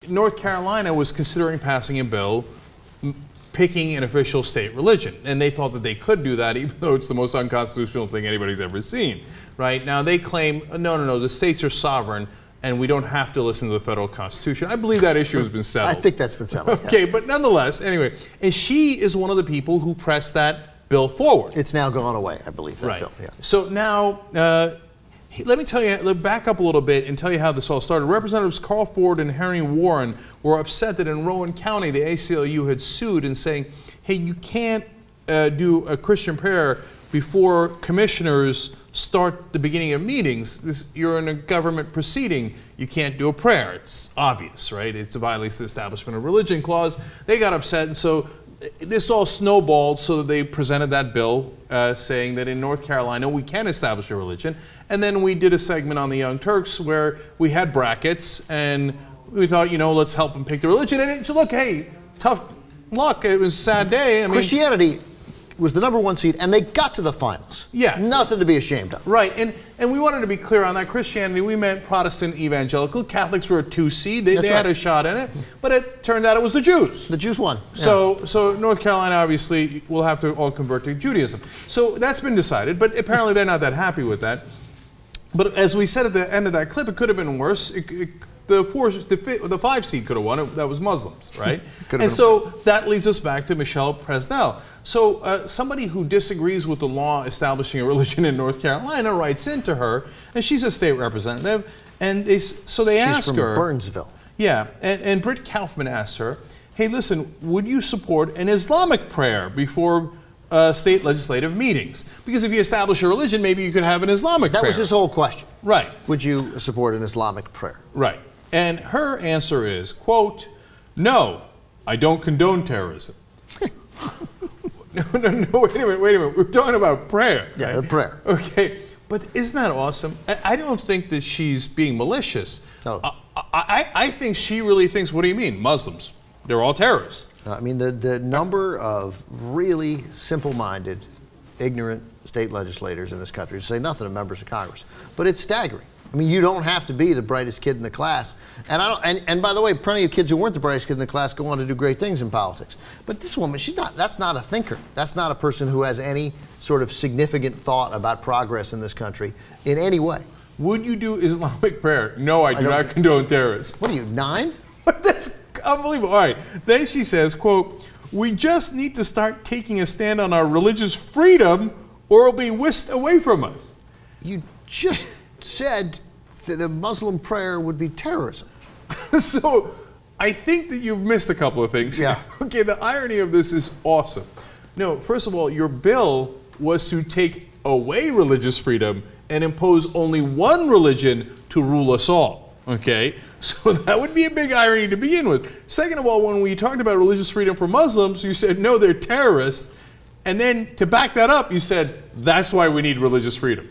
North Carolina was considering passing a bill picking an official state religion, and they thought that they could do that, even though it's the most unconstitutional thing anybody's ever seen. Right now, they claim, no, the states are sovereign, and we don't have to listen to the federal constitution. I believe that issue has been settled. I think that's been settled. Okay, but nonetheless, anyway, and she is one of the people who pressed that bill forward. It's now gone away, I believe. That bill. Yeah. So now, let me tell you, let me back up a little bit and tell you how this all started. Representatives Carl Ford and Henry Warren were upset that in Rowan County, the ACLU had sued and saying, hey, you can't do a Christian prayer before commissioners start the beginning of meetings. You're in a government proceeding. You can't do a prayer. It's obvious, right? It violates the Establishment of Religion Clause. They got upset, and so this all snowballed so that they presented that bill saying that in North Carolina we can establish a religion. And then we did a segment on the Young Turks where we had brackets, and we thought, let's help them pick the religion. And look, hey, tough luck. It was a sad day. I mean, Christianity was the #1 seed, and they got to the finals. Yeah. Nothing to be ashamed of. Right, and we wanted to be clear on that. Christianity, we meant Protestant evangelical. Catholics were a 2 seed. They had a shot in it, but it turned out it was the Jews. The Jews won. So North Carolina obviously will have to all convert to Judaism. So that's been decided, but apparently they're not that happy with that. But as we said at the end of that clip, it could have been worse. The 5 seed could have won. That was Muslims, right? And so that leads us back to Michelle Presnell. So somebody who disagrees with the law establishing a religion in North Carolina writes into her, and she's a state representative, and they ask her. She's from Burnsville. Yeah, and Britt Kaufman asks her, hey, listen, would you support an Islamic prayer before state legislative meetings? Because if you establish a religion, maybe you could have an Islamic prayer. That was his whole question. Right. Would you support an Islamic prayer? Right. And her answer is, quote, no, I don't condone terrorism. No, wait a minute. We're talking about prayer. Yeah, right? Prayer. Okay, but isn't that awesome? I don't think that she's being malicious. No. I think she really thinks, what do you mean? Muslims, they're all terrorists. I mean, the number of really simple-minded, ignorant state legislators in this country, to say nothing of members of Congress, but it's staggering. I mean, you don't have to be the brightest kid in the class. And by the way, plenty of kids who weren't the brightest kid in the class go on to do great things in politics. But this woman, that's not a thinker. That's not a person who has any sort of significant thought about progress in this country in any way. Would you do Islamic prayer? No, I do not condone terrorism. What are you, 9? That's unbelievable. All right. Then she says, quote, we just need to start taking a stand on our religious freedom or it'll be whisked away from us. You just said that a Muslim prayer would be terrorism. So I think that you've missed a couple of things. Yeah. Okay, the irony of this is awesome. No, first of all, your bill was to take away religious freedom and impose only one religion to rule us all. Okay, so that would be a big irony to begin with. Second of all, when we talked about religious freedom for Muslims, you said, no, they're terrorists. And then to back that up, you said, that's why we need religious freedom.